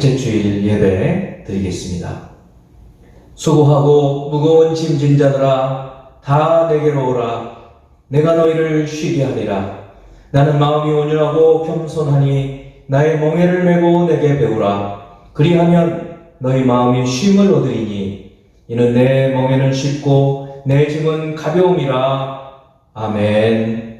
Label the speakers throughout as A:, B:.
A: 첫째 주일 예배 드리겠습니다. 수고하고 무거운 짐진 자들아 다 내게로 오라. 내가 너희를 쉬게 하리라. 나는 마음이 온유하고 겸손하니 나의 멍에를 메고 내게 배우라. 그리하면 너희 마음이 쉼을 얻으리니 이는 내 멍에는 쉽고 내 짐은 가벼움이라. 아멘.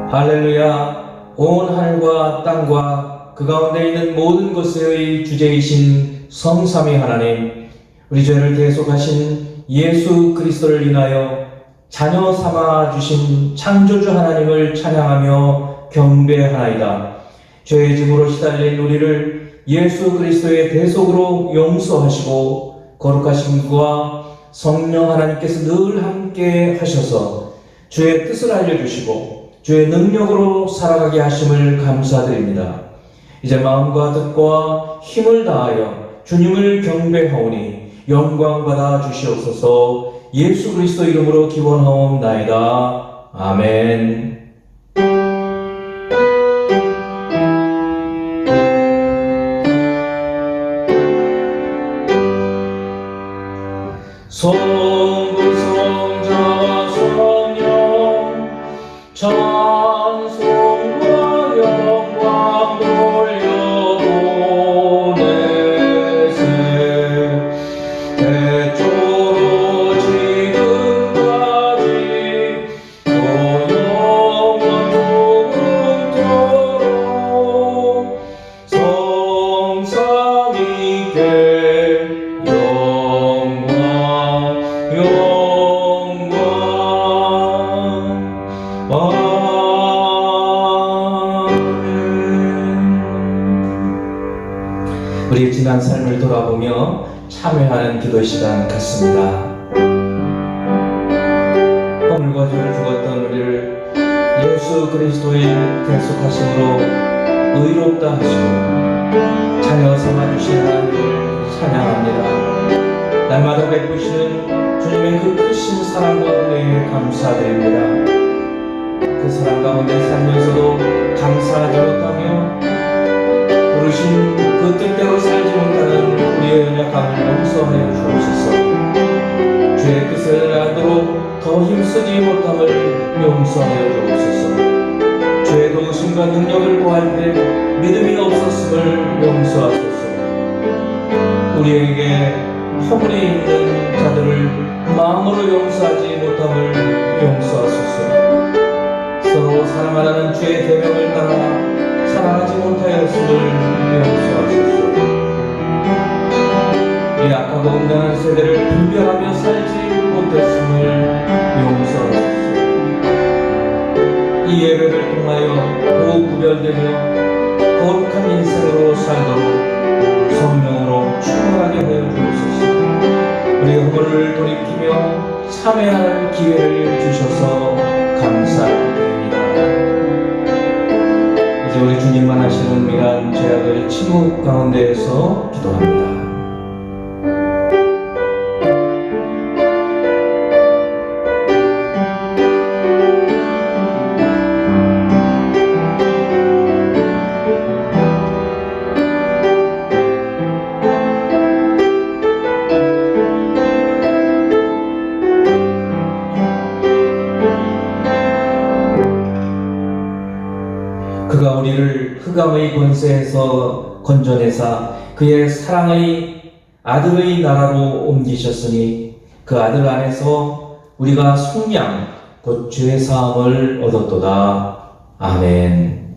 A: 할렐루야. 온 하늘과 땅과 그 가운데 있는 모든 것의 주제이신 성삼위 하나님, 우리 죄를 대속하신 예수 그리스도를 인하여 자녀 삼아 주신 창조주 하나님을 찬양하며 경배하나이다. 죄의 짐으로 시달린 우리를 예수 그리스도의 대속으로 용서하시고 거룩하신 그와 성령 하나님께서 늘 함께 하셔서 주의 뜻을 알려주시고 주의 능력으로 살아가게 하심을 감사드립니다. 이제 마음과 뜻과 힘을 다하여 주님을 경배하오니 영광 받아 주시옵소서. 예수 그리스도 이름으로 기원하옵나이다. 아멘. 성부 성자와 성령 찬송과 영광 돌려보내세. 태초로 지금까지 또 영원 영원토록 성삼위께 영광 우리의 지난 삶을 돌아보며 참여하는 기도 시간 같습니다. 허물과 죄를 죽었던 우리를 예수 그리스도의 대속하심으로 의롭다 하시고 자녀 삼아주신 하나님을 찬양합니다. 날마다 베푸시는 주님의 그 크신 사랑과 은혜에 감사드립니다. 그 사랑 가운데 살면서도 감사하지 못하며 부르신 그 뜻대로 살지 못하는 우리의 연약함을 용서하여 주옵소서. 주의 뜻을 알도록 더 힘쓰지 못함을 용서하여 주옵소서. 주의 도우심과 능력을 구할 때 믿음이 없었음을 용서하소서. 우리에게 허물이 있는 자들을 마음으로 용서하지 못함을 용서하소서. 서로 사랑하라는 주의 계명을 따라 사랑하지 못하였음을 용서하소서. 이 악하고 음란한 세대를 분별하며 살지 못했음을 용서하소서. 이 예배를 통하여 더욱 구별되며 거룩한 인생으로 살도록 성령으로 충만하게 하여 주옵소서. 우리의 허물을 돌이키며 참회할 기회를 주셔서 감사드립니다. 이제 우리 주님만 하시는 은밀한 죄악을 침묵 가운데에서 기도합니다. 그가 우리를 흑암의 권세에서 건져내사 그의 사랑의 아들의 나라로 옮기셨으니 그 아들 안에서 우리가 속량 곧 죄 사함을 얻었도다. 아멘.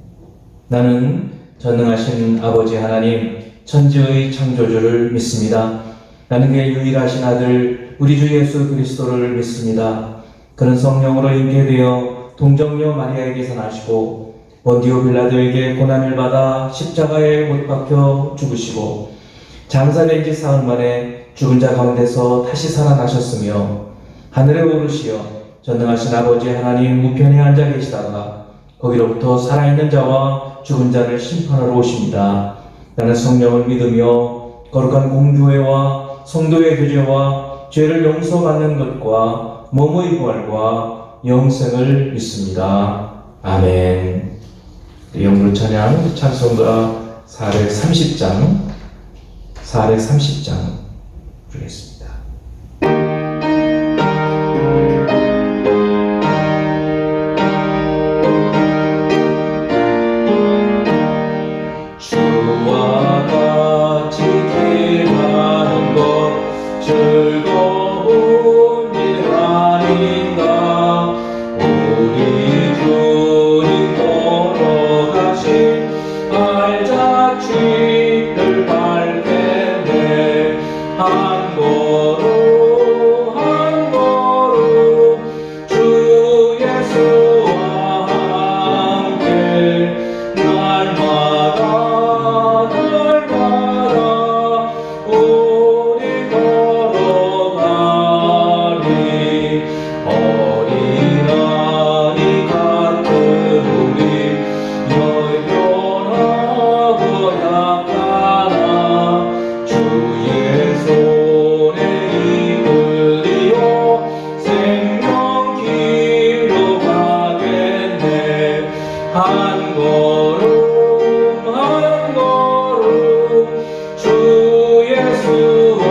A: 나는 전능하신 아버지 하나님 천지의 창조주를 믿습니다. 나는 그의 유일하신 아들 우리 주 예수 그리스도를 믿습니다. 그는 성령으로 잉태되어 동정녀 마리아에게서 나시고 본디오 빌라도에게 고난을 받아 십자가에 못 박혀 죽으시고 장사된 지 사흘 만에 죽은 자 가운데서 다시 살아나셨으며 하늘에 오르시어 전능하신 아버지 하나님 우편에 앉아 계시다가 거기로부터 살아있는 자와 죽은 자를 심판하러 오십니다. 나는 성령을 믿으며 거룩한 공교회와 성도의 교제와 죄를 용서받는 것과 몸의 부활과 영생을 믿습니다. 아멘. 영으로 찬양 찬송가 430장 부르겠습니다. 주와 같이 길가는 것 즐거운 일 아닌가. 우리 주님 걸어가신 발자취를 밟겠네. 한 걸음 한 걸음 주 예수와 함께 날마다 우리 걸어가리. 어린아이 같은 우리 여연하고 약하나 주의 손에 이끌리어 생명길로 가겠네. 한 걸음 한 걸음 주 예수와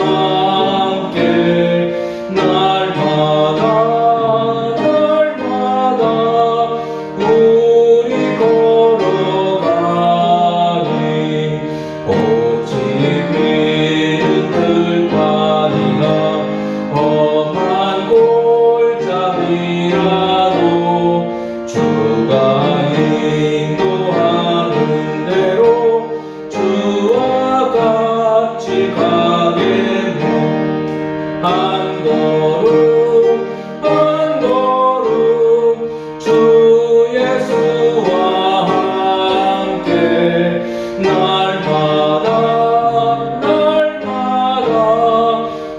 A: 함께 날마다 우리 걸어가니. 꽃이 피는 들판이나 험한 골짜기라도 주가 인도하는 대로 주와 같이 가겠네. 한 걸음 한 걸음 주 예수와 함께 날마다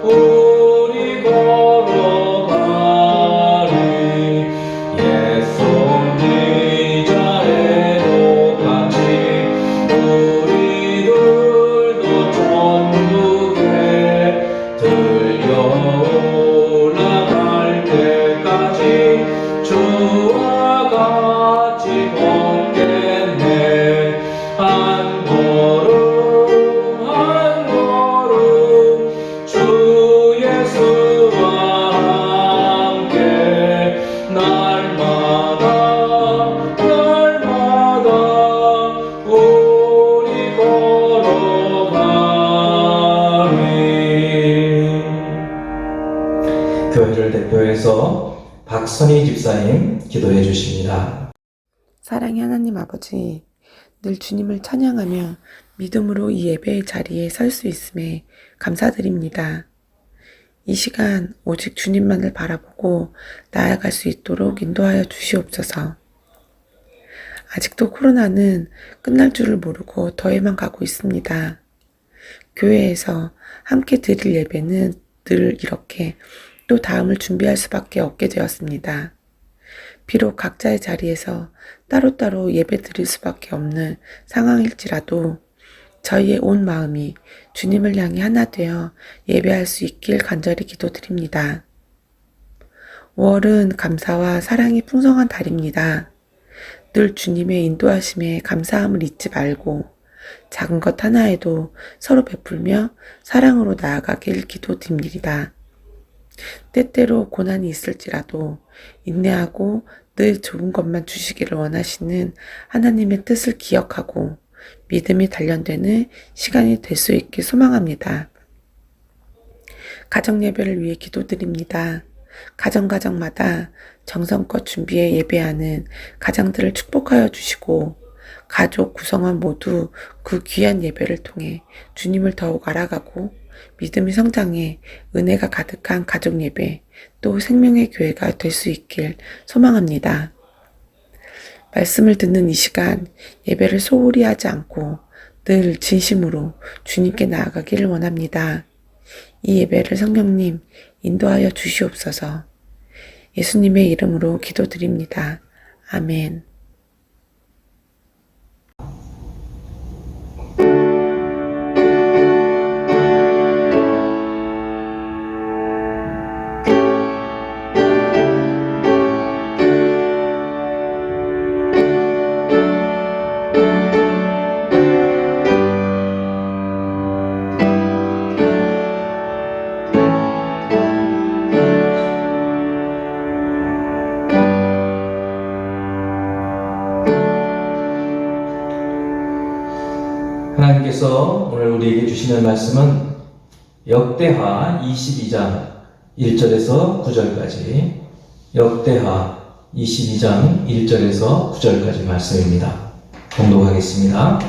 A: 우리 걸어가리. 옛손 의자에도 같이 우리들도 천국에 들려 올라갈 때까지 주와 같이 걷겠네. 한 걸음 한 걸음 주 예수와 함께 날마다 우리 걸어가리. 교회를 대표해서 박선희 집사님 기도해 주십니다.
B: 사랑의 하나님 아버지, 늘 주님을 찬양하며 믿음으로 이 예배의 자리에 설 수 있음에 감사드립니다. 이 시간 오직 주님만을 바라보고 나아갈 수 있도록 인도하여 주시옵소서. 아직도 코로나는 끝날 줄을 모르고 더해만 가고 있습니다. 교회에서 함께 드릴 예배는 늘 이렇게 또 다음을 준비할 수밖에 없게 되었습니다. 비록 각자의 자리에서 따로따로 예배 드릴 수밖에 없는 상황일지라도 저희의 온 마음이 주님을 향해 하나 되어 예배할 수 있길 간절히 기도드립니다. 5월은 감사와 사랑이 풍성한 달입니다. 늘 주님의 인도하심에 감사함을 잊지 말고 작은 것 하나에도 서로 베풀며 사랑으로 나아가길 기도드립니다. 때때로 고난이 있을지라도 인내하고 늘 좋은 것만 주시기를 원하시는 하나님의 뜻을 기억하고 믿음이 단련되는 시간이 될 수 있길 소망합니다. 가정예배를 위해 기도드립니다. 가정마다 정성껏 준비해 예배하는 가정들을 축복하여 주시고 가족 구성원 모두 그 귀한 예배를 통해 주님을 더욱 알아가고 믿음이 성장해 은혜가 가득한 가족 예배 또 생명의 교회가 될 수 있길 소망합니다. 말씀을 듣는 이 시간 예배를 소홀히 하지 않고 늘 진심으로 주님께 나아가기를 원합니다. 이 예배를 성령님 인도하여 주시옵소서. 예수님의 이름으로 기도드립니다. 아멘.
A: 하나님께서 오늘 우리에게 주시는 말씀은 역대하 22장 1절에서 9절까지, 역대하 22장 1절에서 9절까지 말씀입니다. 봉독하겠습니다.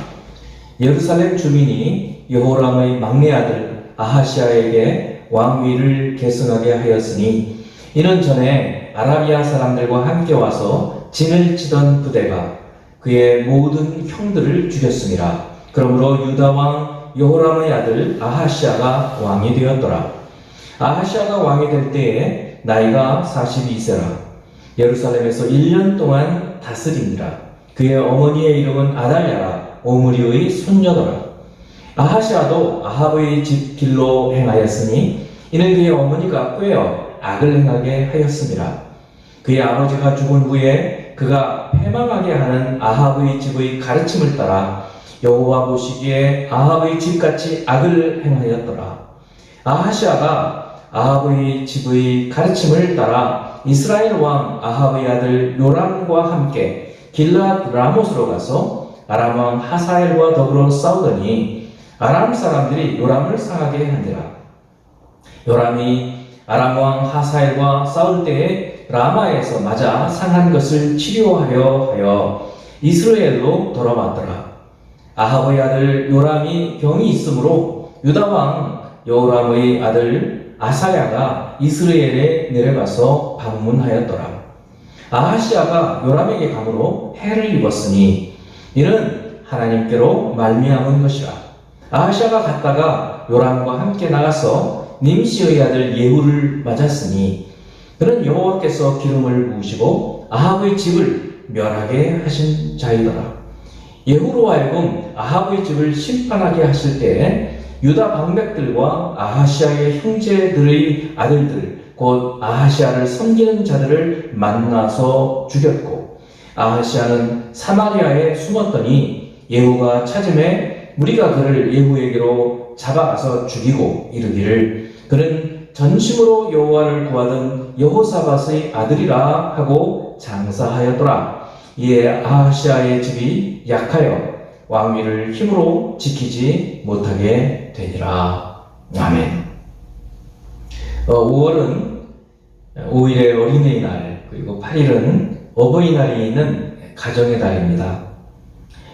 A: 예루살렘 주민이 여호람의 막내 아들 아하시아에게 왕위를 계승하게 하였으니, 이는 전에 아라비아 사람들과 함께 와서 진을 치던 부대가 그의 모든 형들을 죽였음이라. 그러므로 유다 왕 여호람의 아들 아하시아가 왕이 되었더라. 아하시아가 왕이 될 때에 나이가 42세라. 예루살렘에서 1년 동안 다스리니라. 그의 어머니의 이름은 아달랴라. 오므리의 손녀더라. 아하시아도 아합의 집 길로 행하였으니, 이는 그의 어머니가 꾀어 악을 행하게 하였음이라. 그의 아버지가 죽은 후에 그가 패망하게 하는 아합의 집의 가르침을 따라 여호와 보시기에 아합의 집같이 악을 행하였더라. 아하시아가 아합의 집의 가르침을 따라 이스라엘 왕 아합의 아들 요람과 함께 길랏 라못으로 가서 아람 왕 하사엘과 더불어 싸우더니 아람 사람들이 요람을 상하게 한지라. 요람이 아람 왕 하사엘과 싸울 때에 라마에서 맞아 상한 것을 치료하려 하여 이스라엘로 돌아왔더라. 아합의 아들 요람이 병이 있으므로 유다 왕 여호람의 아들 아사야가 이스라엘에 내려가서 방문하였더라. 아하시아가 요람에게 감으로 해를 입었으니, 이는 하나님께로 말미암은 것이라. 아하시아가 갔다가 요람과 함께 나가서 님시의 아들 예후를 맞았으니, 그는 여호와께서 기름을 부으시고 아합의 집을 멸하게 하신 자이더라. 예후로 하여금 아합의 집을 심판하게 하실 때에 유다 방백들과 아하시아의 형제들의 아들들, 곧 아하시아를 섬기는 자들을 만나서 죽였고, 아하시아는 사마리아에 숨었더니 예후가 찾음에 무리가 그를 예후에게로 잡아가서 죽이고 이르기를, 그는 전심으로 여호와를 구하던 여호사밧의 아들이라 하고 장사하였더라. 이에 아하시아의 집이 약하여 왕위를 힘으로 지키지 못하게 되니라. 아멘. 5월은 5일의 어린이날, 그리고 8일은 어버이날이 있는 가정의 달입니다.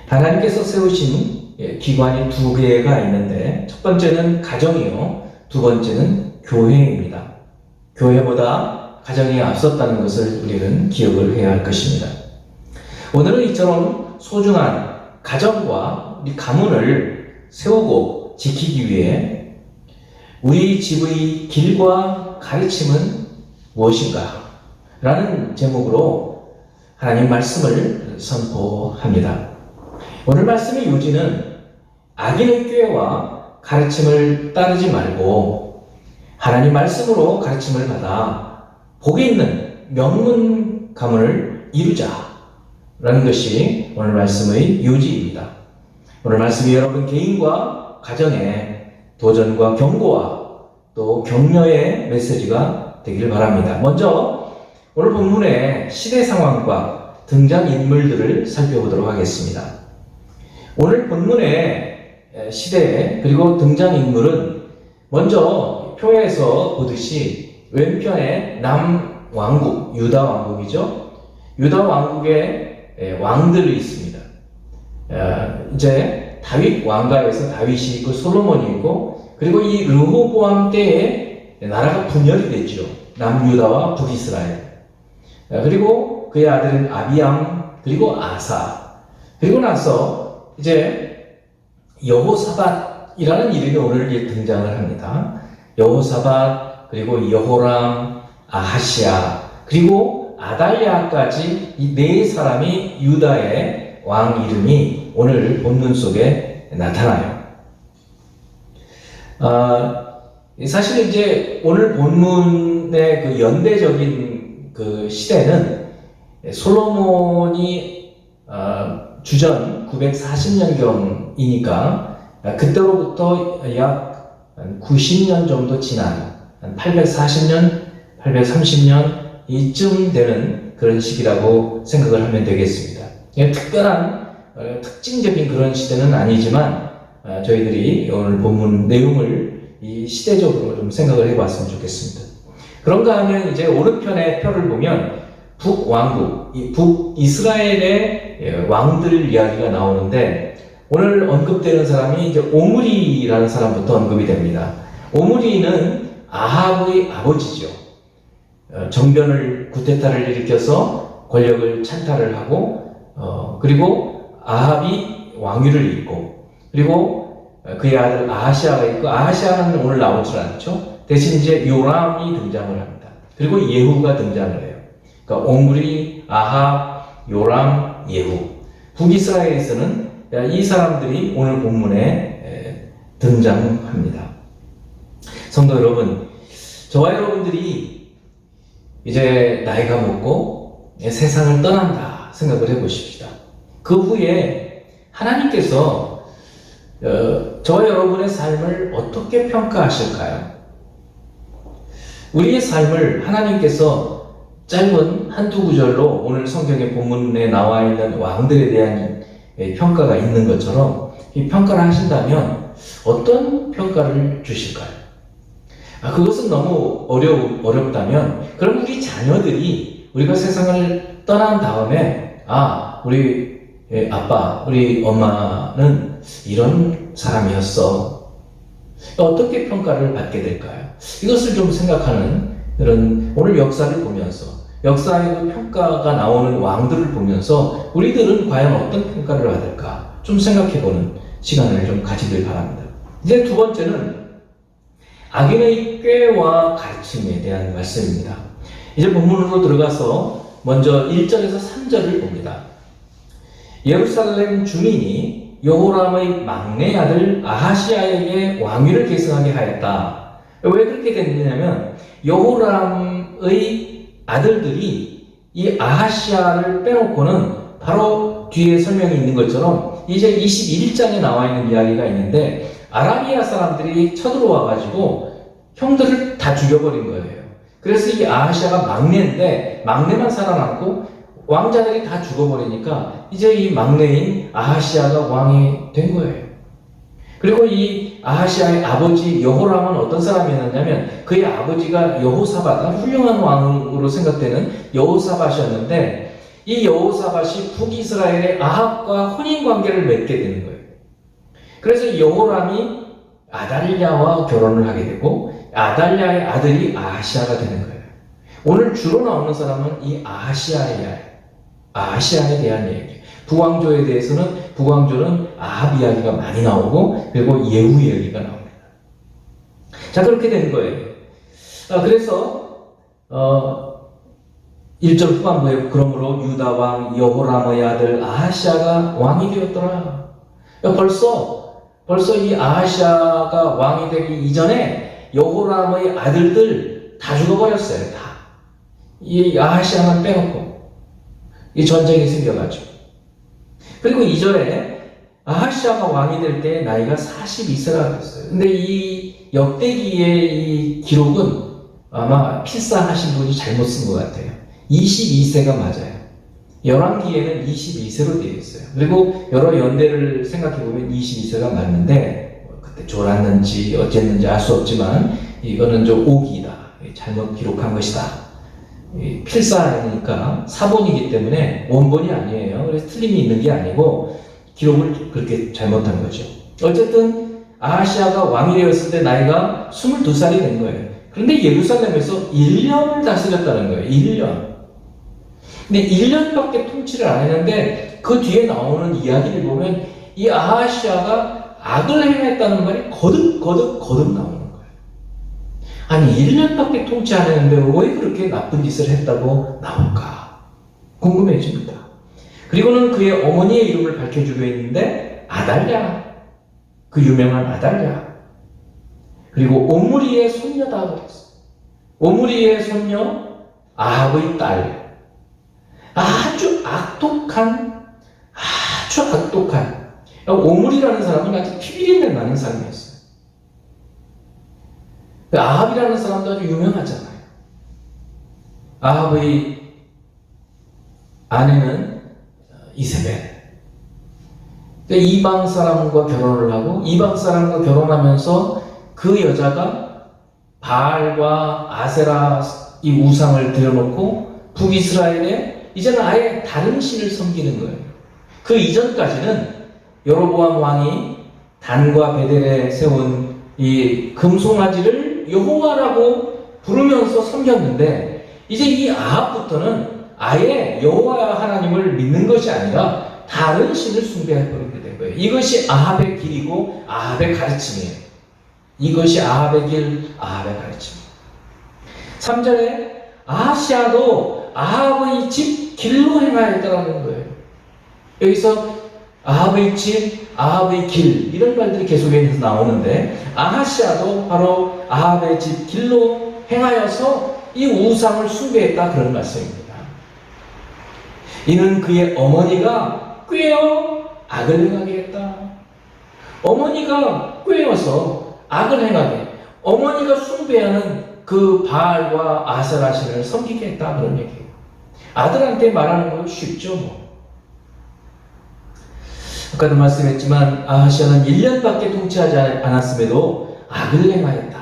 A: 하나님께서 세우신 기관이 두 개가 있는데, 첫 번째는 가정이요, 두 번째는 교회입니다. 교회보다 가정이 앞섰다는 것을 우리는 기억을 해야 할 것입니다. 오늘은 이처럼 소중한 가정과 우리 가문을 세우고 지키기 위해 우리 집의 길과 가르침은 무엇인가? 라는 제목으로 하나님 말씀을 선포합니다. 오늘 말씀의 요지는 악인의 꾀와 가르침을 따르지 말고 하나님 말씀으로 가르침을 받아 복이 있는 명문 가문을 이루자 라는 것이 오늘 말씀의 요지입니다. 오늘 말씀이 여러분 개인과 가정에 도전과 경고와 또 격려의 메시지가 되기를 바랍니다. 먼저 오늘 본문의 시대 상황과 등장인물들을 살펴보도록 하겠습니다. 오늘 본문의 시대 그리고 등장인물은 먼저 표에서 보듯이 왼편에 남왕국, 유다 왕국이죠. 유다 왕국의 왕들이 있습니다. 이제 다윗 왕가에서 다윗이 있고 솔로몬이 있고, 그리고 이 르호보암 때에 나라가 분열이 됐죠. 남유다와 북이스라엘. 그리고 그의 아들은 아비암, 그리고 아사. 그리고 나서 이제 여호사밧이라는 이름이 오늘 등장을 합니다. 여호사밧, 그리고 여호람, 아하시아, 그리고 아달랴까지 이 네 사람이 유다의 왕 이름이 오늘 본문 속에 나타나요. 사실 이제 오늘 본문의 그 연대적인 그 시대는 솔로몬이 주전 940년경이니까 그때로부터 약 90년 정도 지난 840년, 830년 이쯤 되는 그런 시기라고 생각을 하면 되겠습니다. 특별한 특징적인 그런 시대는 아니지만 저희들이 오늘 본문 내용을 이 시대적으로 좀 생각을 해봤으면 좋겠습니다. 그런가 하면 이제 오른편의 표를 보면 북왕국, 이 북이스라엘의 왕들 이야기가 나오는데 오늘 언급되는 사람이 이제 오므리라는 사람부터 언급이 됩니다. 오므리는 아합의 아버지죠. 정변을 쿠데타를 일으켜서 권력을 찬탈을 하고 그리고 아합이 왕위를 잇고 그리고 그의 아들 아하시아가 있고 아하시아는 오늘 나오질 않죠. 대신 이제 요람이 등장을 합니다. 그리고 예후가 등장을 해요. 그러니까 오므리, 아합, 요람, 예후. 북이스라엘에서는 이 사람들이 오늘 본문에 등장합니다. 성도 여러분, 저와 여러분들이 이제 나이가 먹고 세상을 떠난다 생각을 해보십시다. 그 후에 하나님께서 저와 여러분의 삶을 어떻게 평가하실까요? 우리의 삶을 하나님께서 짧은 한두 구절로 오늘 성경의 본문에 나와 있는 왕들에 대한 평가가 있는 것처럼 이 평가를 하신다면 어떤 평가를 주실까요? 그것은 너무 어렵다면 그럼 우리 자녀들이 우리가 세상을 떠난 다음에 우리 아빠, 우리 엄마는 이런 사람이었어. 어떻게 평가를 받게 될까요? 이것을 좀 생각하는 이런 오늘 역사를 보면서 역사의 그 평가가 나오는 왕들을 보면서 우리들은 과연 어떤 평가를 받을까 좀 생각해보는 시간을 좀 가지길 바랍니다. 이제 두 번째는 악인의 꾀와 가르침에 대한 말씀입니다. 이제 본문으로 들어가서 먼저 1절에서 3절을 봅니다. 예루살렘 주민이 여호람의 막내 아들 아하시아에게 왕위를 계승하게 하였다. 왜 그렇게 됐느냐면 여호람의 아들들이 이 아하시아를 빼놓고는 바로 뒤에 설명이 있는 것처럼 이제 21장에 나와 있는 이야기가 있는데 아라비아 사람들이 쳐들어와 가지고 형들을 다 죽여버린 거예요. 그래서 이 아하시아가 막내인데 막내만 살아남고 왕자들이 다 죽어버리니까 이제 이 막내인 아하시아가 왕이 된 거예요. 그리고 이 아하시아의 아버지 여호람은 어떤 사람이었냐면 그의 아버지가 여호사밧, 훌륭한 왕으로 생각되는 여호사밧이었는데 이 여호사밧이 북이스라엘의 아합과 혼인관계를 맺게 되는 거예요. 그래서 여호람이 아달랴와 결혼을 하게 되고 아달랴의 아들이 아하시아가 되는 거예요. 오늘 주로 나오는 사람은 이 아하시아에 대한 얘기예요. 북왕조에 대해서는 북왕조는 아합 이야기가 많이 나오고 그리고 예후 이야기가 나옵니다. 자, 그렇게 된 거예요. 그래서 1절 후반부에 그러므로 유다 왕 여호람의 아들 아하시아가 왕이 되었더라. 벌써 이 아하시아가 왕이 되기 이전에 여호람의 아들들 다 죽어버렸어요. 다. 이 아하시아만 빼놓고 이 전쟁이 생겨가지고. 그리고 2절에 아하시아가 왕이 될 때 나이가 42세가 됐어요. 근데 이 역대기의 이 기록은 아마 필사하신 분이 잘못 쓴 것 같아요. 22세가 맞아요. 열왕기에는 22세로 되어 있어요. 그리고 여러 연대를 생각해보면 22세가 맞는데 그때 졸았는지 어쨌는지 알 수 없지만 이거는 좀 오기다. 잘못 기록한 것이다. 필사니까 사본이기 때문에 원본이 아니에요. 그래서 틀림이 있는 게 아니고 기록을 그렇게 잘못한 거죠. 어쨌든 아하시아가 왕이 되었을 때 나이가 22살이 된 거예요. 그런데 예루살렘에서 1년을 다스렸다는 거예요. 1년. 근데 1년밖에 통치를 안 했는데 그 뒤에 나오는 이야기를 보면 이 아하시아가 악을 행했다는 말이 거듭 나오는 거예요. 아니 1년밖에 통치 안 했는데 왜 그렇게 나쁜 짓을 했다고 나올까? 궁금해집니다. 그리고는 그의 어머니의 이름을 밝혀주고 있는데 아달랴, 그 유명한 아달랴. 그리고 오므리의 손녀다 그랬어요. 오므리의 손녀 아합의 딸. 아주 악독한 오므리라는 사람은 아주 피비린내 나는 사람이었어요. 아합이라는 사람도 아주 유명하잖아요. 아합의 아내는 이세벨. 이방 사람과 결혼을 하고 이방 사람과 결혼하면서 그 여자가 바알과 아세라 이 우상을 들여놓고 북이스라엘에 이제는 아예 다른 신을 섬기는 거예요. 그 이전까지는 여로보암 왕이 단과 베델에 세운 이 금송아지를 여호와라고 부르면서 섬겼는데 이제 이 아합부터는 아예 여호와 하나님을 믿는 것이 아니라 다른 신을 숭배해버리게 된 거예요. 이것이 아합의 길이고 아합의 가르침이에요. 이것이 아합의 길, 아합의 가르침이에요. 3절에 아하시아도 아합의 집 길로 행하였다는 거예요. 여기서 아합의 집, 아합의 길 이런 말들이 계속해서 나오는데 아하시아도 바로 아합의 집 길로 행하여서 이 우상을 숭배했다 그런 말씀입니다. 이는 그의 어머니가 꾀어 악을 행하게 했다. 어머니가 꾀어서 악을 행하게, 어머니가 숭배하는 그 바알과 아세라 신을 섬기게 했다 그런 얘기예요. 아들한테 말하는 건 쉽죠 뭐. 아까도 말씀했지만 아하시아는 1년밖에 통치하지 않았음에도 악을 행하였다.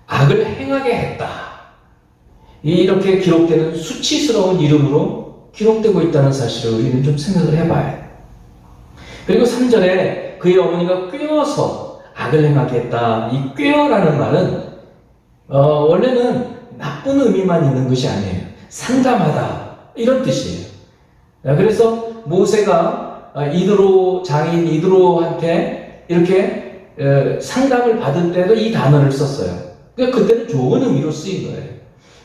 A: 악을 행하게 했다. 이렇게 기록되는 수치스러운 이름으로 기록되고 있다는 사실을 우리는 좀 생각을 해봐야 해요. 그리고 3절에 그의 어머니가 꾀어서 악을 행하게 했다. 이 꾀어라는 말은 원래는 나쁜 의미만 있는 것이 아니에요. 상담하다 이런 뜻이에요. 그래서 모세가 이드로 장인 이드로한테 이렇게 상담을 받을 때도 이 단어를 썼어요. 그러니까 그때는 좋은 의미로 쓰인 거예요.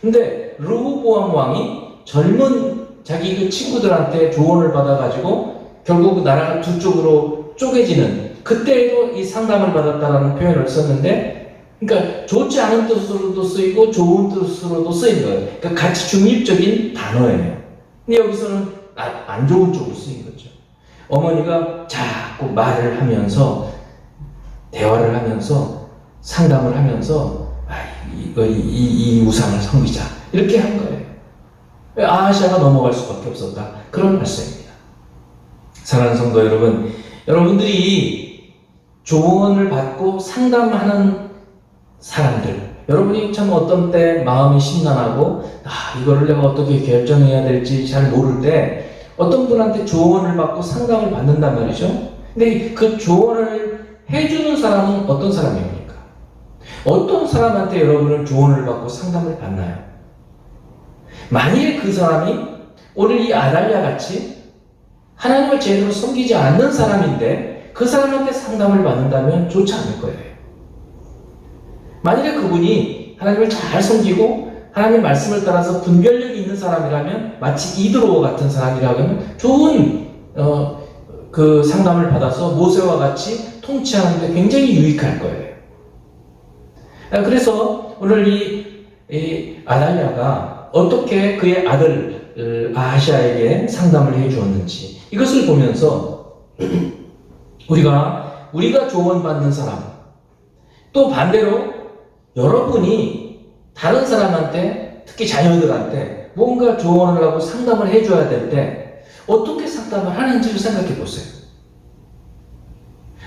A: 근데 르호보암 왕이 젊은 자기 그 친구들한테 조언을 받아가지고 결국 나라가 두 쪽으로 쪼개지는 그때에도 이 상담을 받았다라는 표현을 썼는데, 그러니까 좋지 않은 뜻으로도 쓰이고 좋은 뜻으로도 쓰인 거예요. 그러니까 같이 중립적인 단어예요. 근데 여기서는 안 좋은 쪽으로 쓰인 거죠. 어머니가 자꾸 말을 하면서 대화를 하면서 상담을 하면서 이 우상을 섬기자 이렇게 한 거예요. 아하시아가 넘어갈 수밖에 없었다 그런 말씀입니다. 사랑하는 성도 여러분, 여러분들이 조언을 받고 상담하는 사람들, 여러분이 참 어떤 때 마음이 심란하고 이거를 내가 어떻게 결정해야 될지 잘 모를 때 어떤 분한테 조언을 받고 상담을 받는단 말이죠. 근데 그 조언을 해주는 사람은 어떤 사람입니까? 어떤 사람한테 여러분은 조언을 받고 상담을 받나요? 만일 그 사람이 오늘 이 아달랴 같이 하나님을 제대로 섬기지 않는 사람인데 그 사람한테 상담을 받는다면 좋지 않을 거예요. 만일에 그분이 하나님을 잘 섬기고 하나님 말씀을 따라서 분별력이 있는 사람이라면 마치 이드로 같은 사람이라면 좋은 그 상담을 받아서 모세와 같이 통치하는 데 굉장히 유익할 거예요. 그래서 오늘 이 아달랴가 어떻게 그의 아들 아하시아에게 상담을 해 주었는지 이것을 보면서 우리가 조언받는 사람, 또 반대로 여러분이 다른 사람한테 특히 자녀들한테 뭔가 조언을 하고 상담을 해줘야 될 때 어떻게 상담을 하는지를 생각해 보세요.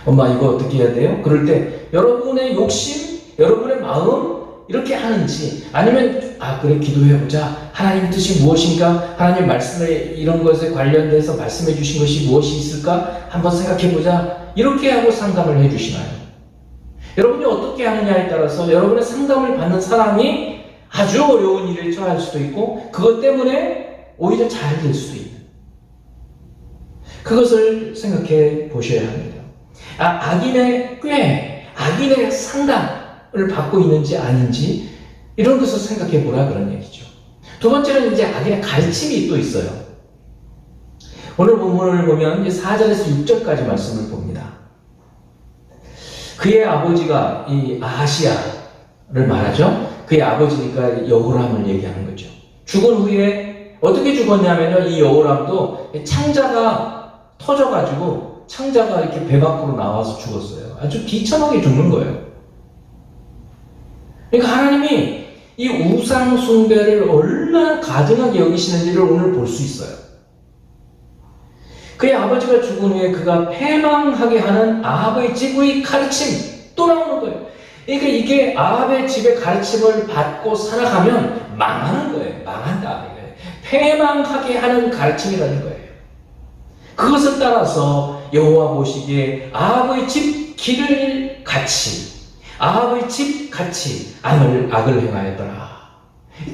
A: 엄마 이거 어떻게 해야 돼요? 그럴 때 여러분의 욕심, 여러분의 마음 이렇게 하는지, 아니면 그래 기도해보자, 하나님 뜻이 무엇인가, 하나님 말씀에 이런 것에 관련돼서 말씀해 주신 것이 무엇이 있을까 한번 생각해보자 이렇게 하고 상담을 해주시나요? 여러분이 어떻게 하느냐에 따라서 여러분의 상담을 받는 사람이 아주 어려운 일에 처할 수도 있고 그것 때문에 오히려 잘 될 수도 있는, 그것을 생각해 보셔야 합니다. 악인의 꾀, 악인의 상담을 받고 있는지 아닌지 이런 것을 생각해 보라 그런 얘기죠. 두 번째는 이제 악인의 가르침이 또 있어요. 오늘 본문을 보면 이제 4절에서 6절까지 말씀을 봅니다. 그의 아버지가 이 아하시아를 말하죠. 그의 아버지니까 여호람을 얘기하는 거죠. 죽은 후에 어떻게 죽었냐면요, 이 여호람도 창자가 터져가지고 창자가 이렇게 배 밖으로 나와서 죽었어요. 아주 비참하게 죽는 거예요. 그러니까 하나님이 이 우상 숭배를 얼마나 가증하게 여기시는지를 오늘 볼 수 있어요. 그의 아버지가 죽은 후에 그가 패망하게 하는 아합의 집의 가르침 또 나오는 거예요. 그러니까 이게 아합의 집의 가르침을 받고 살아가면 망하는 거예요. 망한다. 패망하게 하는 가르침이라는 거예요. 그것을 따라서 여호와 보시기에 아합의 집 길을 같이, 아합의 집 같이 악을 행하였더라.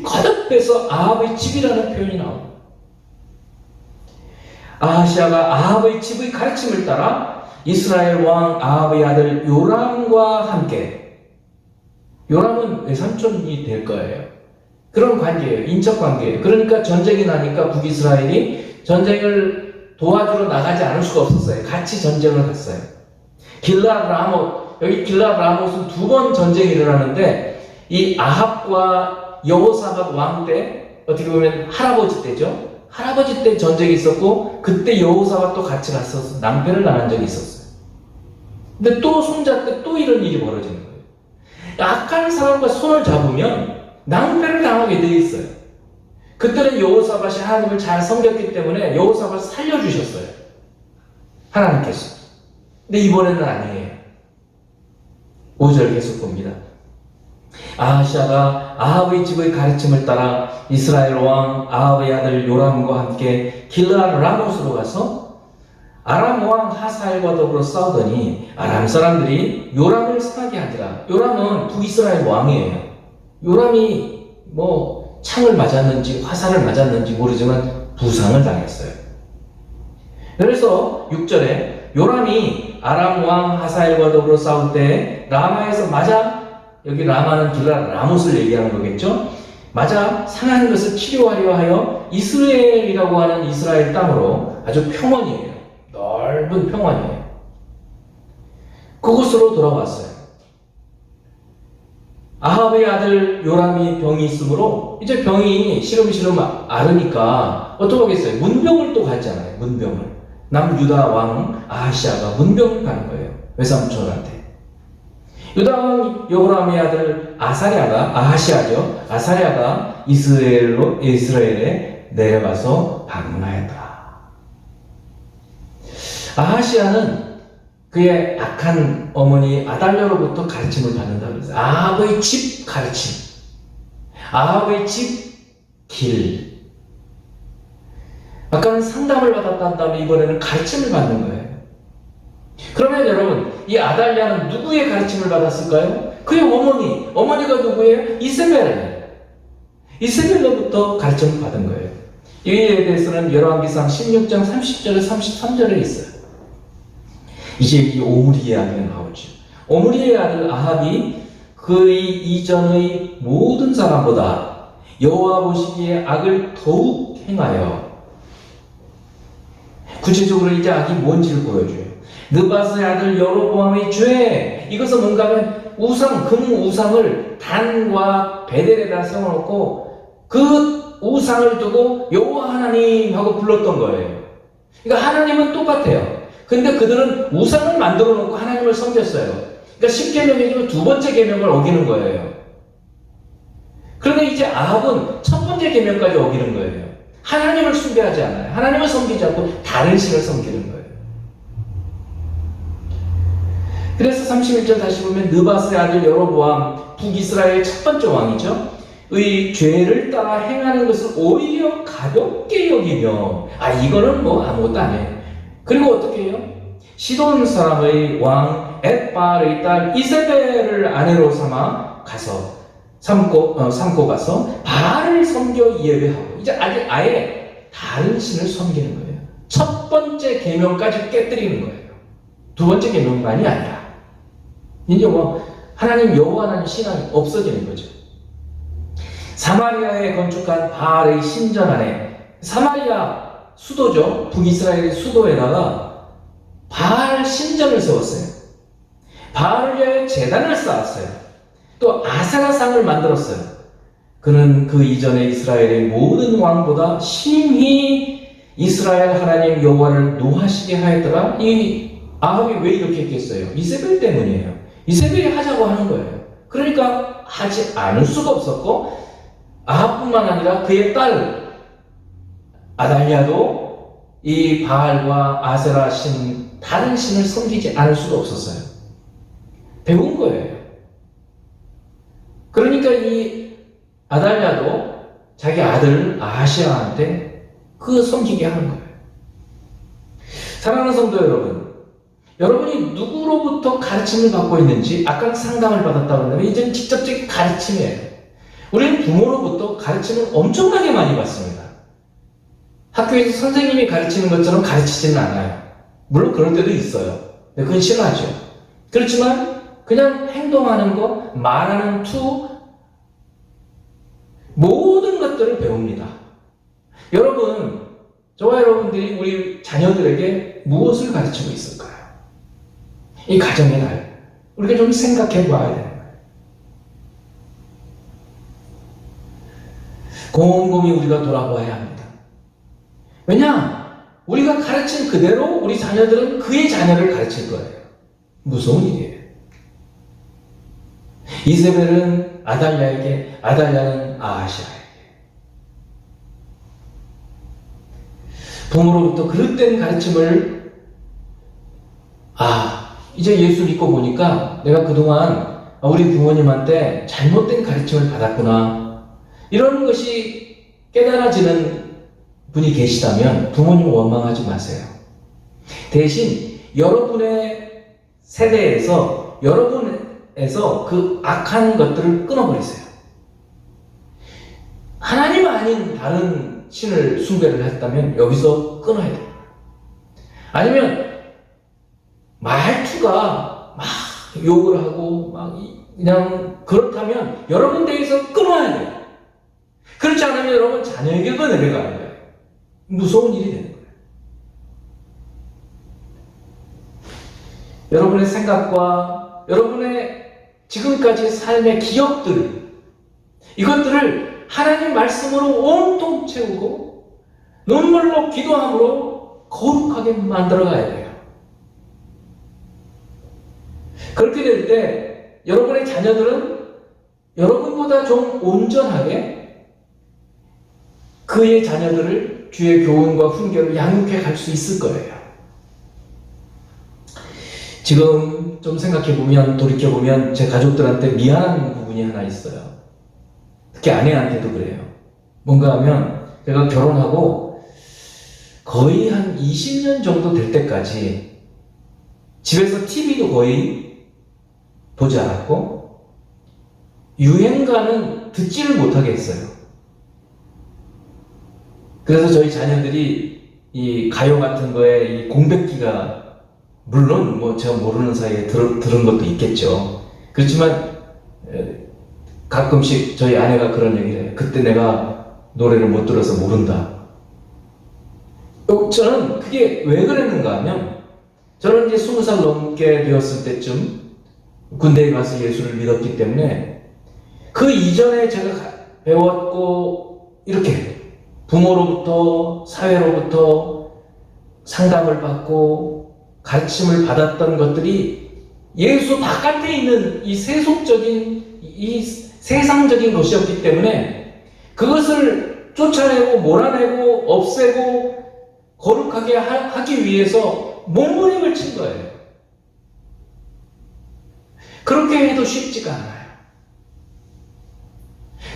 A: 거듭해서 아합의 집이라는 표현이 나옵니다. 아하시아가 아합의 집의 가르침을 따라 이스라엘 왕 아합의 아들 요람과 함께, 요람은 외삼촌이 될 거예요. 그런 관계예요. 인적 관계예요. 그러니까 전쟁이 나니까 북이스라엘이 전쟁을 도와주러 나가지 않을 수가 없었어요. 같이 전쟁을 갔어요. 길랏 라못, 여기 길랏 라못은 2번 전쟁이 일어나는데 이 아합과 여호사밧 왕 때, 어떻게 보면 할아버지 때죠. 할아버지 때 전쟁이 있었고 그때 여호사밧도 같이 갔어서 낭패를 당한 적이 있었어요. 근데 또 손자 때 또 이런 일이 벌어지는 거예요. 악한 사람과 손을 잡으면 낭패를 당하게 돼 있어요. 그때는 여호사밧이 하나님을 잘 섬겼기 때문에 여호사밧을 살려주셨어요. 하나님께서. 근데 이번에는 아니에요. 5절 계속 봅니다. 아하시아가 아합의 집의 가르침을 따라 이스라엘 왕 아합의 아들 요람과 함께 길랏 라못으로 가서 아람 왕 하사엘과 더불어 싸우더니 아람 사람들이 요람을 상하게 하더라. 요람은 북이스라엘 왕이에요. 요람이 뭐 창을 맞았는지 화살을 맞았는지 모르지만 부상을 당했어요. 그래서 6절에 요람이 아람 왕 하사엘과 더불어 싸울 때 라마에서 맞아, 여기 라마는 길랏 라못을 얘기하는 거겠죠. 맞아 상한 것을 치료하려 하여 이스라엘이라고 하는 이스라엘 땅으로 아주 평원이에요. 넓은 평원이에요. 그곳으로 돌아왔어요. 아합의 아들 요람이 병이 있으므로 이제 병이 시름시름 앓으니까 어떡하겠어요? 문병을 또 갔잖아요. 문병을. 남유다 왕 아하시아가 문병을 가는 거예요. 외삼촌한테. 유다 왕 여호람의 아들 아하시아죠. 아사랴가 이스라엘에 내려가서 방문하였더라. 아하시아는 그의 악한 어머니 아달랴로부터 가르침을 받는다고 했어요. 아합의 집 가르침, 아합의 집 길. 아까는 상담을 받았다는 다음에 이번에는 가르침을 받는 거예요. 그러면 여러분, 이 아달랴는 누구의 가르침을 받았을까요? 그의 어머니가 누구예요? 이세벨로부터 가르침을 받은 거예요. 이에 대해서는 열왕기상 16장 30절에 33절에 있어요. 이제 이 오므리 이야기가 나오죠. 오므리의 아들 아합이 그의 이전의 모든 사람보다 여호와 보시기에 악을 더욱 행하여, 구체적으로 이제 악이 뭔지를 보여줘요. 느바스의 아들 여로보암의 죄, 이것은 뭔가 하면 금 우상을 단과 베델에다 세워놓고 그 우상을 두고 여호와 하나님 하고 불렀던 거예요. 그러니까 하나님은 똑같아요. 근데 그들은 우상을 만들어 놓고 하나님을 섬겼어요. 그러니까 10계명이지만 2번째 계명을 어기는 거예요. 그런데 이제 아합은 1번째 계명까지 어기는 거예요. 하나님을 숭배하지 않아요. 하나님을 섬기지 않고 다른 신을 섬기는 거예요. 그래서 31절 다시 보면 느바스의 아들 여로보암, 북이스라엘 1번째 왕이죠. 의 죄를 따라 행하는 것을 오히려 가볍게 여기며, 이거는 뭐 아무것도 아니에요. 그리고 어떻게 해요? 시돈 사람의 왕 엣바알의 딸 이세벨을 아내로 삼아 가서 삼고 가서 바알을 섬겨 예배하고, 이제 아예 다른 신을 섬기는 거예요. 1번째 계명까지 깨뜨리는 거예요. 2번째 계명만이 아니라 이제 뭐 하나님 여호와 하나님 신앙이 없어지는 거죠. 사마리아에 건축한 바알의 신전 안에, 사마리아 수도죠. 북이스라엘의 수도에다가 바알 신전을 세웠어요. 바알을 위하여 제단을 쌓았어요. 또 아세라상을 만들었어요. 그는 그 이전에 이스라엘의 모든 왕보다 심히 이스라엘 하나님 여호와를 노하시게 하였더라. 이 아합이 왜 이렇게 했겠어요? 이세벨 때문이에요. 이세벨이 하자고 하는 거예요. 그러니까 하지 않을 수가 없었고, 아합뿐만 아니라 그의 딸 아달랴도 이 바알과 아세라 신, 다른 신을 섬기지 않을 수가 없었어요. 배운 거예요. 그러니까 이 아달랴도 자기 아들 아하시아한테 그 섬기게 하는 거예요. 사랑하는 성도 여러분, 여러분이 누구로부터 가르침을 받고 있는지, 아까 상담을 받았다고 했는데 이제는 직접적인 가르침이에요. 우리는 부모로부터 가르침을 엄청나게 많이 받습니다. 학교에서 선생님이 가르치는 것처럼 가르치지는 않아요. 물론 그럴 때도 있어요. 근데 그건 싫어하죠. 그렇지만 그냥 행동하는 거, 말하는 투, 모든 것들을 배웁니다. 여러분, 저와 여러분들이 우리 자녀들에게 무엇을 가르치고 있을까요? 이 가정의 날, 우리가 좀 생각해 봐야 되는 거예요. 곰곰이 우리가 돌아봐야 합니다. 왜냐? 우리가 가르친 그대로 우리 자녀들은 그의 자녀를 가르칠 거예요. 무서운 일이에요. 이세벨은 아달랴에게, 아달랴는 아하시아에게. 부모로부터 그릇된 가르침을, 이제 예수 믿고 보니까 내가 그동안 우리 부모님한테 잘못된 가르침을 받았구나, 이런 것이 깨달아지는 분이 계시다면 부모님 원망하지 마세요. 대신 여러분의 세대에서, 여러분에서 그 악한 것들을 끊어버리세요. 하나님 아닌 다른 신을 숭배를 했다면 여기서 끊어야 돼요. 아니면 말투가 막 욕을 하고 막 그냥 그렇다면 여러분 대해서 끊어야 돼요. 그렇지 않으면 여러분 자녀에게도 내려가는 거예요. 무서운 일이 되는 거예요. 여러분의 생각과 여러분의 지금까지의 삶의 기억들, 이것들을 하나님 말씀으로 온통 채우고 눈물로 기도함으로 거룩하게 만들어가야 돼요. 그렇게 될 때 여러분의 자녀들은 여러분보다 좀 온전하게 그의 자녀들을 주의 교훈과 훈계로 양육해 갈 수 있을 거예요. 지금 좀 생각해보면, 돌이켜보면 제 가족들한테 미안한 부분이 하나 있어요. 특히 아내한테도 그래요. 뭔가 하면 제가 결혼하고 거의 한 20년 정도 될 때까지 집에서 TV도 거의 보지 않았고 유행가는 듣지를 못하게 했어요. 그래서 저희 자녀들이 이 가요 같은 거에 이 공백기가, 물론 뭐 제가 모르는 사이에 들은 것도 있겠죠. 그렇지만 가끔씩 저희 아내가 그런 얘기를 해요. 그때 내가 노래를 못 들어서 모른다. 저는 그게 왜 그랬는가 하면, 저는 이제 20살 넘게 되었을 때쯤 군대에 가서 예수를 믿었기 때문에 그 이전에 제가 배웠고 이렇게 부모로부터, 사회로부터 상담을 받고 가르침을 받았던 것들이 예수 바깥에 있는 이 세속적인, 이 세상적인 것이었기 때문에 그것을 쫓아내고 몰아내고 없애고 거룩하게 하기 위해서 몸부림을 친 거예요. 그렇게 해도 쉽지가 않아요.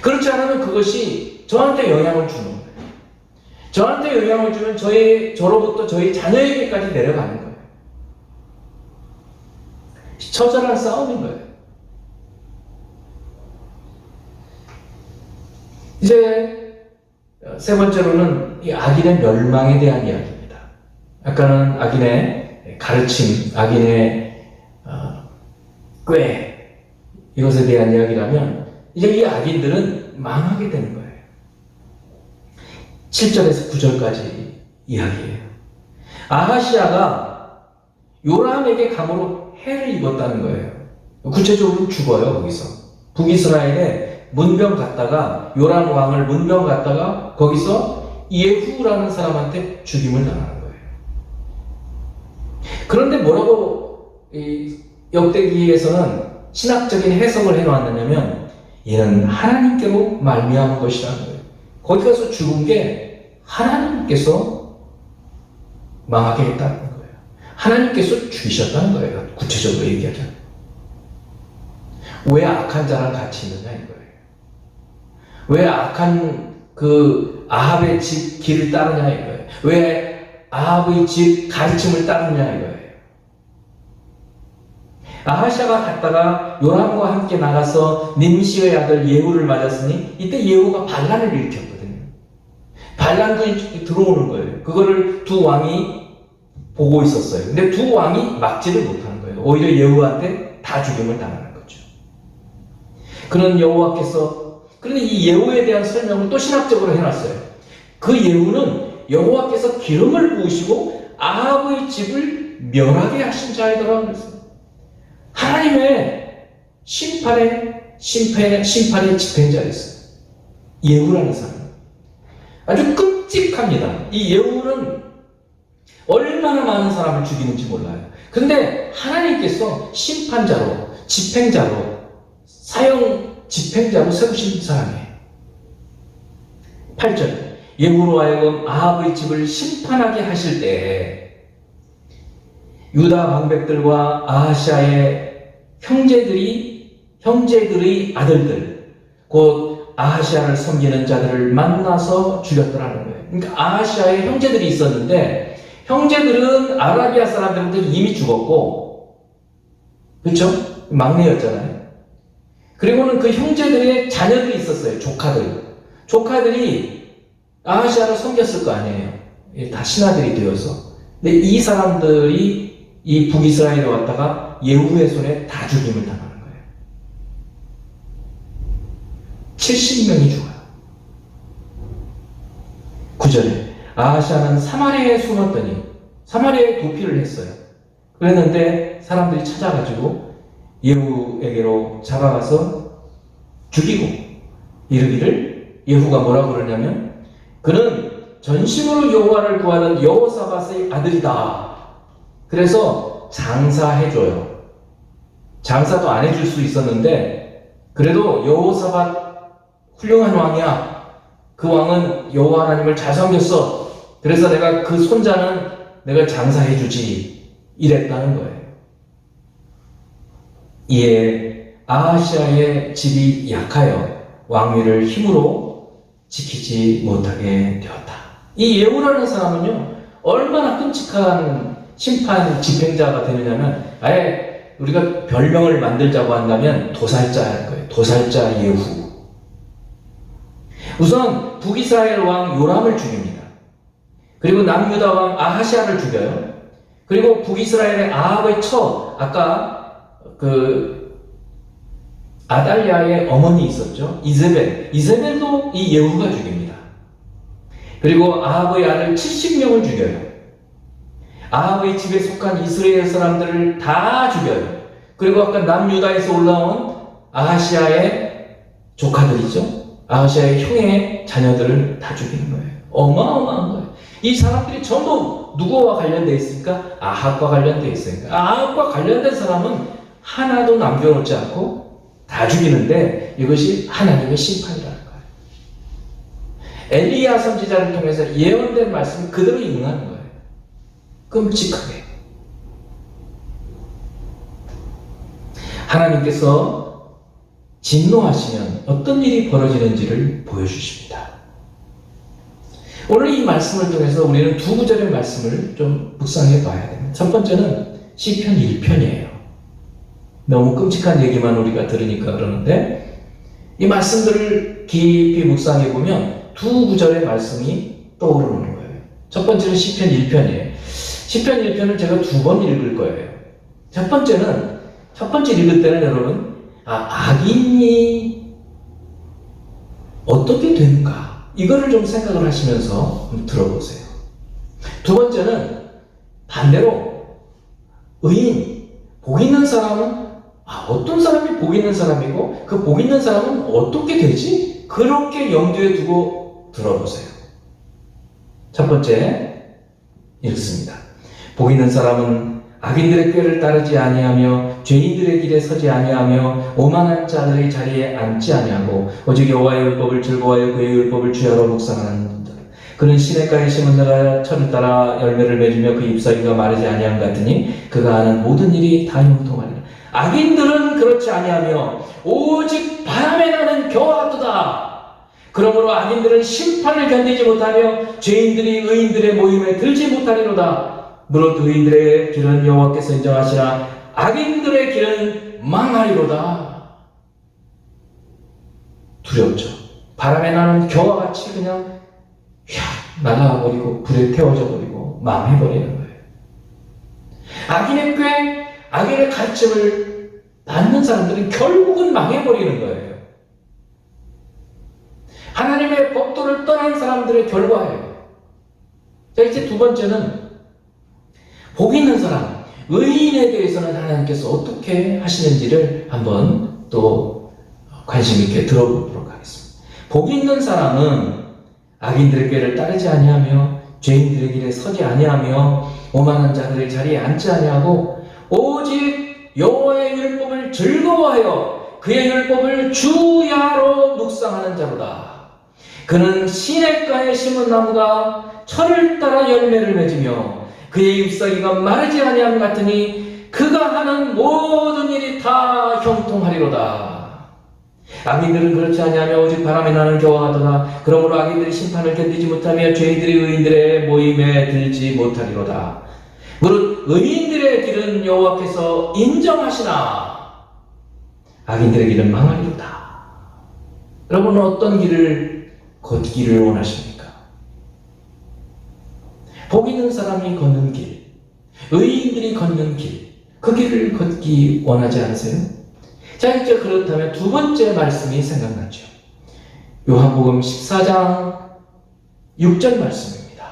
A: 그렇지 않으면 그것이 저한테 영향을 주는 거예요. 저한테 영향을 주면 저로부터 저희 자녀에게까지 내려가는 거예요. 처절한 싸움인 거예요. 이제 세 번째로는 이 악인의 멸망에 대한 이야기입니다. 아까는 악인의 가르침, 악인의 꾀, 이것에 대한 이야기라면 이제 이 악인들은 망하게 되는 거예요. 7절에서 9절까지 이야기예요. 아하시아가 요람에게 감으로 해를 입었다는 거예요. 구체적으로 죽어요. 거기서 북이스라엘에 문병 갔다가, 요람 왕을 문병 갔다가 거기서 예후라는 사람한테 죽임을 당하는 거예요. 그런데 뭐라고 역대기에서는 신학적인 해석을 해놨느냐면, 얘는 하나님께로 말미암은 것이라는 거예요. 거기 가서 죽은 게 하나님께서 망하게 했다는 거예요. 하나님께서 죽이셨다는 거예요. 구체적으로 얘기하자면. 왜 악한 자랑 같이 있느냐 이거예요. 왜 악한 그 아합의 집 길을 따르냐 이거예요. 왜 아합의 집 가르침을 따르냐 이거예요. 아하시아가 갔다가 요람과 함께 나가서 nim시의 아들 예후를 맞았으니 이때 예후가 반란을 일으켰거든요. 반란군이 들어오는 거예요. 그거를 두 왕이 보고 있었어요. 근데 두 왕이 막지를 못하는 거예요. 오히려 예후한테 다 죽임을 당하는 거죠. 그런 여호와께서, 그런데 이 예후에 대한 설명을 또 신학적으로 해놨어요. 그 예후는 여호와께서 기름을 부으시고 아합의 집을 멸하게 하신 자이더라 그랬어요. 하나님의 심판의 집행자였어요. 예후라는 사람. 아주 끔찍합니다. 이 예후는 얼마나 많은 사람을 죽이는지 몰라요. 근데 하나님께서 심판자로, 집행자로, 사형 집행자로 세우신 사람이에요. 8절. 예후로 하여금 아합의 집을 심판하게 하실 때 유다 방백들과 아하시아의 형제들의 아들들, 곧 아하시아를 섬기는 자들을 만나서 죽였더라는 거예요. 그러니까 아하시아의 형제들이 있었는데 형제들은 아라비아 사람들한테 이미 죽었고, 그렇죠? 막내였잖아요. 그리고는 그 형제들의 자녀들이 있었어요. 조카들이 아하시아를 섬겼을 거 아니에요. 다 신하들이 되어서. 근데 이 사람들이 이 북이스라엘에 왔다가 예후의 손에 다 죽임을 당하는 거예요. 70명이 죽어요. 9절에 아하시아는 사마리아에 숨었더니 사마리아에 도피를 했어요. 그랬는데 사람들이 찾아가지고 예후에게로 잡아가서 죽이고 이르기를, 예후가 뭐라고 그러냐면 그는 전심으로 여호와를 구하던 여호사밧의 아들이다. 그래서 장사해줘요. 장사도 안 해줄 수 있었는데 그래도 여호사밧 훌륭한 왕이야. 그 왕은 여호와 하나님을 잘 섬겼어. 그래서 내가 그 손자는 내가 장사해주지. 이랬다는 거예요. 이에 아하시아의 집이 약하여 왕위를 힘으로 지키지 못하게 되었다. 이 예후라는 사람은요, 얼마나 끔찍한 심판 집행자가 되느냐면 아예 우리가 별명을 만들자고 한다면 도살자일 거예요. 도살자 예후. 우선 북이스라엘 왕 요람을 죽입니다. 그리고 남유다 왕 아하시아를 죽여요. 그리고 북이스라엘의 아합의 처, 아까 그 아달랴의 어머니 있었죠. 이세벨도 이 예후가 죽입니다. 그리고 아합의 아들 70명을 죽여요. 아합의 집에 속한 이스라엘 사람들을 다 죽여요. 그리고 아까 남유다에서 올라온 아하시아의 조카들이죠. 아하시아의 형의 자녀들을 다 죽이는 거예요. 어마어마한 거예요. 이 사람들이 전부 누구와 관련되어 있습니까? 아합과 관련되어 있으니까. 아합과 관련된 사람은 하나도 남겨놓지 않고 다 죽이는데 이것이 하나님의 심판이라는 거예요. 엘리야 선지자를 통해서 예언된 말씀이 그대로 임하는 거예요. 끔찍하게. 하나님께서 진노하시면 어떤 일이 벌어지는지를 보여주십니다. 오늘 이 말씀을 통해서 우리는 두 구절의 말씀을 좀 묵상해 봐야 됩니다. 첫 번째는 시편 1편이에요. 너무 끔찍한 얘기만 우리가 들으니까 그러는데 이 말씀들을 깊이 묵상해 보면 두 구절의 말씀이 떠오르는 거예요. 첫 번째는 시편 1편이에요. 시편 1편을 제가 두 번 읽을 거예요. 첫 번째 읽을 때는 여러분, 악인이 어떻게 되는가? 이거를 좀 생각을 하시면서 들어보세요. 두 번째는 반대로 의인, 복 있는 사람은 어떤 사람이 복 있는 사람이고 그 복 있는 사람은 어떻게 되지? 그렇게 염두에 두고 들어보세요. 첫 번째 읽습니다. 복 있는 사람은 악인들의 꾀를 따르지 아니하며 죄인들의 길에 서지 아니하며 오만한 자들의 자리에 앉지 아니하고 오직 여호와의 율법을 즐거워하여 그의 율법을 주야로 묵상하는 자들. 그는 시냇가에 심은 자가 철을 따라 열매를 맺으며 그 잎사귀가 마르지 아니함 같으니 그가 하는 모든 일이 다 형통하리라. 악인들은 그렇지 아니하며 오직 바람에 나는 겨와 같도다. 그러므로 악인들은 심판을 견디지 못하며 죄인들이 의인들의 모임에 들지 못하리로다. 무릇 의인들의 길은 여호와께서 인정하시나 악인들의 길은 망하리로다. 두렵죠. 바람에 나는 겨와 같이 그냥 휙 날아가 버리고 불에 태워져 버리고 망해버리는 거예요. 악인의 꾀, 악인의 가르침을 받는 사람들은 결국은 망해버리는 거예요. 하나님의 법도를 떠난 사람들의 결과예요. 자, 이제 두 번째는 복 있는 사람, 의인에 대해서는 하나님께서 어떻게 하시는지를 한번 또 관심 있게 들어보도록 하겠습니다. 복 있는 사람은 악인들의 꾀를 따르지 아니하며 죄인들의 길에 서지 아니하며 오만한 자들의 자리에 앉지 아니하고 오직 여호와의 율법을 즐거워하여 그의 율법을 주야로 묵상하는 자로다. 그는 시냇가에 심은 나무가 철을 따라 열매를 맺으며 그의 잎사귀가 마르지 아니함 같으니 그가 하는 모든 일이 다 형통하리로다. 악인들은 그렇지 아니하며 오직 바람에 나는 겨와 같도다. 그러므로 악인들이 심판을 견디지 못하며 죄인들이 의인들의 모임에 들지 못하리로다. 무릇 의인들의 길은 여호와께서 인정하시나 악인들의 길은 망하리로다. 여러분은 어떤 길을 걷기를 원하십니까? 복 있는 사람이 걷는 길, 의인들이 걷는 길, 그 길을 걷기 원하지 않으세요? 자, 이제 그렇다면 두 번째 말씀이 생각나죠. 요한복음 14장 6절 말씀입니다.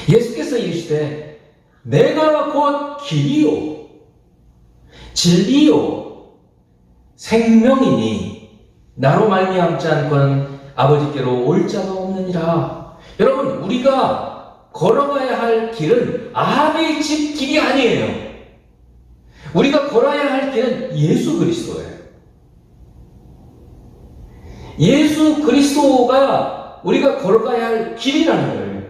A: 예수께서 이르시되 내가 곧 길이요 진리요 생명이니 나로 말미암지 않고는 아버지께로 올 자가 없느니라. 여러분, 우리가 걸어가야 할 길은 아합의 집 길이 아니에요. 우리가 걸어야 할 길은 예수 그리스도예요. 예수 그리스도가 우리가 걸어가야 할 길이라는 거예요.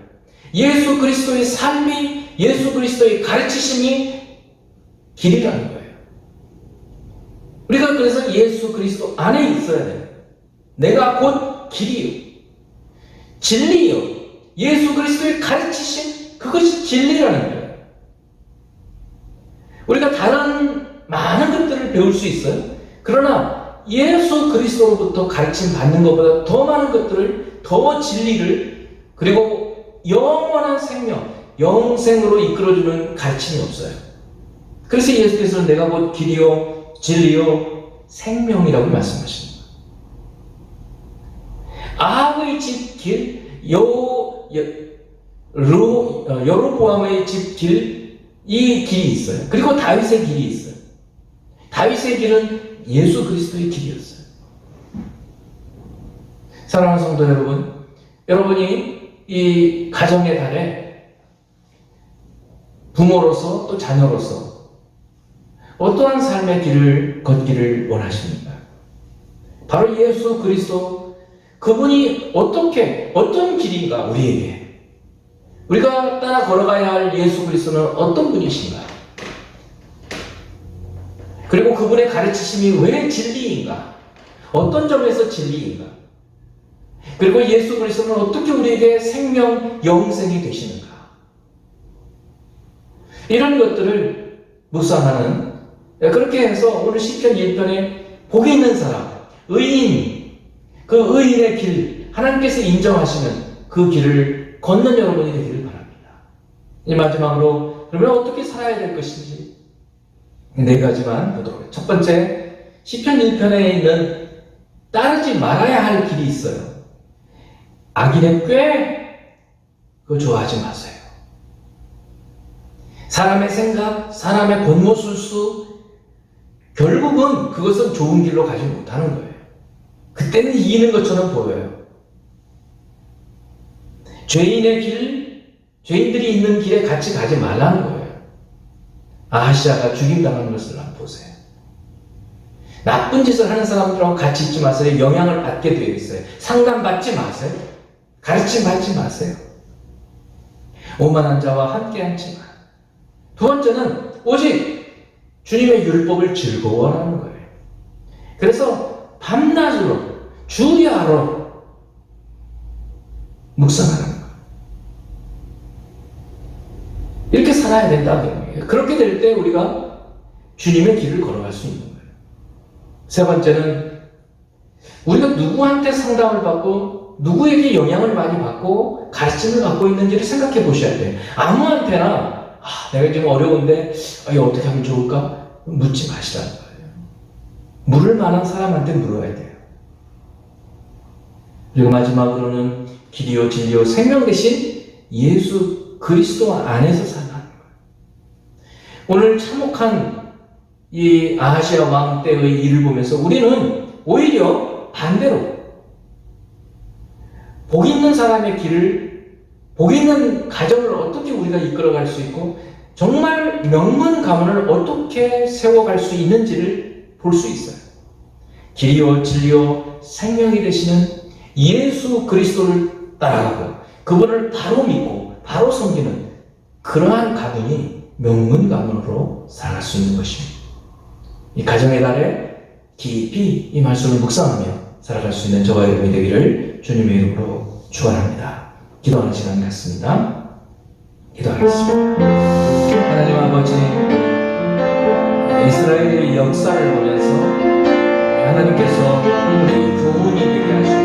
A: 예수 그리스도의 삶이, 예수 그리스도의 가르치심이 길이라는 거예요. 우리가 그래서 예수 그리스도 안에 있어야 돼요. 내가 곧 길이요, 진리요, 예수 그리스도의 가르치심, 그것이 진리라는 거예요. 우리가 다른 많은 것들을 배울 수 있어요. 그러나 예수 그리스도로부터 가르침 받는 것보다 더 많은 것들을, 더 진리를, 그리고 영원한 생명, 영생으로 이끌어주는 가르침이 없어요. 그래서 예수께서는 내가 곧 길이요 진리요 생명이라고 말씀하십니다. 아합의 집 길, 여로보암의 집 길, 이 길이 있어요. 그리고 다윗의 길이 있어요. 다윗의 길은 예수 그리스도의 길이었어요. 사랑하는 성도 여러분, 여러분이 이 가정의 달에 부모로서 또 자녀로서 어떠한 삶의 길을 걷기를 원하십니까? 바로 예수 그리스도, 그분이 어떤 길인가 우리에게, 우리가 따라 걸어가야 할 예수 그리스도는 어떤 분이신가? 그리고 그분의 가르치심이 왜 진리인가? 어떤 점에서 진리인가? 그리고 예수 그리스도는 어떻게 우리에게 생명, 영생이 되시는가? 이런 것들을 묵상하는, 그렇게 해서 오늘 시편 1편에 복이 있는 사람, 의인, 그 의인의 길, 하나님께서 인정하시는 그 길을 걷는 여러분이 되기를 바랍니다. 이 마지막으로 그러면 어떻게 살아야 될 것인지 네 가지만 보도록 해요. 첫 번째, 시편 1편에 있는 따르지 말아야 할 길이 있어요. 악인의 꾀, 그거 좋아하지 마세요. 사람의 생각, 사람의 권모술수, 결국은 그것은 좋은 길로 가지 못하는 거예요. 그때는 이기는 것처럼 보여요. 죄인의 길, 죄인들이 있는 길에 같이 가지 말라는 거예요. 아하시아가 죽임당하는 것을 한번 보세요. 나쁜 짓을 하는 사람들하고 같이 있지 마세요. 영향을 받게 되어 있어요. 상담받지 마세요. 가르침 받지 마세요. 오만한 자와 함께 앉지 마. 두 번째는 오직 주님의 율법을 즐거워하는 거예요. 그래서 밤낮으로 주야로 묵상하는 거예요. 이렇게 살아야 된다는 거예요. 그렇게 될 때 우리가 주님의 길을 걸어갈 수 있는 거예요. 세 번째는 우리가 누구한테 상담을 받고 누구에게 영향을 많이 받고 가르침을 받고 있는지를 생각해 보셔야 돼요. 아무한테나 내가 좀 어려운데 이거 어떻게 하면 좋을까? 묻지 마시라는 거예요. 물을 만한 사람한테 물어야 돼요. 그리고 마지막으로는 길이요 진리요 생명 대신 예수 그리스도 안에서 살아가는 거예요. 오늘 참혹한 이 아하시아 왕 때의 일을 보면서 우리는 오히려 반대로 복 있는 사람의 길을, 복 있는 가정을 어떻게 우리가 이끌어갈 수 있고 정말 명문 가문을 어떻게 세워갈 수 있는지를 볼 수 있어요. 길이요 진리요 생명이 되시는 예수 그리스도를 따라가고 그분을 바로 믿고 바로 섬기는 그러한 가문이 명문 가문으로 살아갈 수 있는 것입니다. 이 가정의 달에 깊이 이 말씀을 묵상하며 살아갈 수 있는 저와 여러분이 되기를 주님의 이름으로 축원합니다. 기도하는 시간 갖습니다. 기도하겠습니다. 하나님 아버지, 이스라엘의 역사를 보면서 하나님께서 우리 교훈이 되게 하시고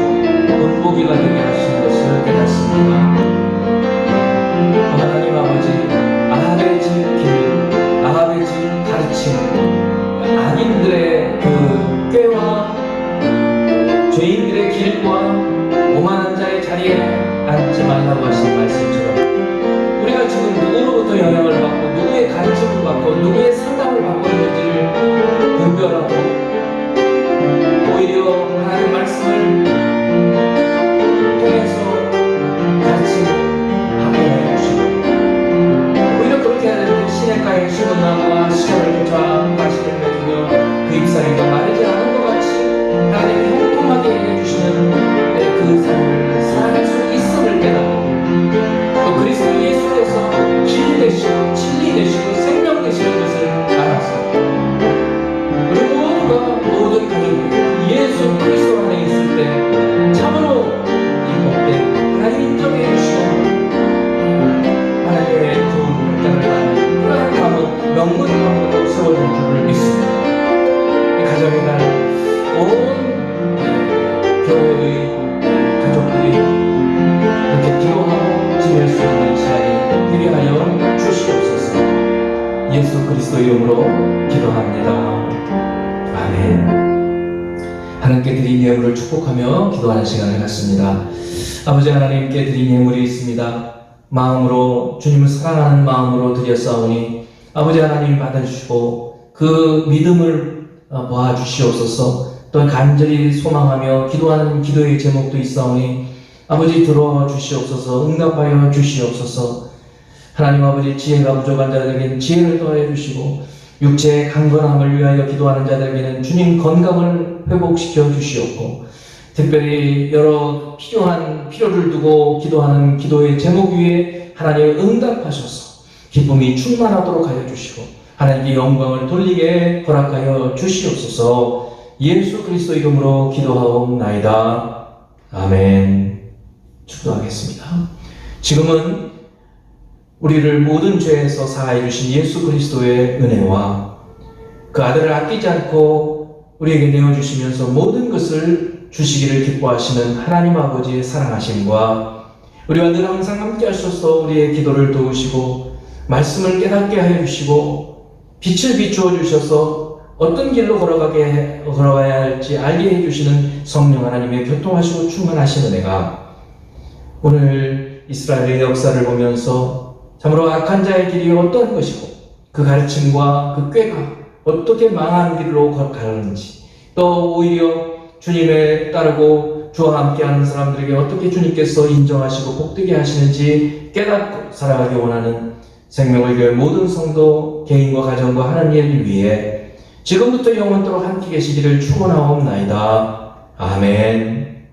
A: 본보기가 되게 하시는 것을 깨닫습니다. 하나님 아버지, 아합의 길, 아합의 가르침, 악인들의 그 꾀와 죄인들의 길과 오만한 자의 자리에 앉지 말라고 하신 말씀처럼 우리가 지금 누구로부터 영향을 받고 누구의 가르침을 받고 누구의 상담을 받고 있는지를 분별하고 오히려 하나님의 말씀을 통해서 가르침하게 해주시고 오히려 그렇게 하는 시냇가에 심은 나무와 시험을 쫓아 가시를 맺으며 그 잎사귀가 마르지 않은 것 같이 하나님이 형통하게 해주시는 그 삶을 살아갈 수 있음을 깨닫고 또 그리스도 예수께서 길 되시고 진리 되시고 생명 되시는 것을 알았습니다. 우리 모두가 모든 가족이 예수 그리스도 안에 있을 때 참으로 이 복된 하나님 인정해 주시고 하나님의 좋은 결단을 하는 그러한 가문 명문 가문으로 세워질 줄을 믿습니다. 이 가정의 날 온 교회의 가족들이 이렇게 기도하고 지낼 수 있는 시간이 되게 하여 주시옵소서. 예수 그리스도 이름으로 기도합니다. 아멘. 하나님께 드린 예물을 축복하며 기도하는 시간을 갖습니다. 아버지 하나님께 드린 예물이 있습니다. 마음으로 주님을 사랑하는 마음으로 드렸사오니 아버지 하나님 받아주시고 그 믿음을 보아 주시옵소서. 또 간절히 소망하며 기도하는 기도의 제목도 있사오니 아버지 들어와 주시옵소서. 응답하여 주시옵소서. 하나님 아버지 지혜가 부족한 자들에게는 지혜를 더해 주시고 육체의 강건함을 위하여 기도하는 자들에게는 주님 건강을 회복시켜 주시옵고 특별히 여러 필요한 필요를 두고 기도하는 기도의 제목 위에 하나님 응답하셔서 기쁨이 충만하도록 하여 주시고 하나님께 영광을 돌리게 허락하여 주시옵소서. 예수 그리스도 이름으로 기도하옵나이다. 아멘. 축도하겠습니다. 지금은 우리를 모든 죄에서 사하여 주신 예수 그리스도의 은혜와 그 아들을 아끼지 않고 우리에게 내어주시면서 모든 것을 주시기를 기뻐하시는 하나님 아버지의 사랑하심과 우리와 늘 항상 함께 하셔서 우리의 기도를 도우시고 말씀을 깨닫게 하여 주시고 빛을 비추어 주셔서 어떤 길로 걸어가야 할지 알게 해주시는 성령 하나님의 교통하시고 충만하신 은혜가 오늘 이스라엘의 역사를 보면서 참으로 악한 자의 길이 어떠한 것이고 그 가르침과 그 꾀가 어떻게 망한 길로 가는지 또 오히려 주님을 따르고 주와 함께하는 사람들에게 어떻게 주님께서 인정하시고 복되게 하시는지 깨닫고 살아가기 원하는 생명의 교회 모든 성도 개인과 가정과 하나님을 위해 지금부터 영원토록 함께 계시기를 축원하옵나이다. 아멘.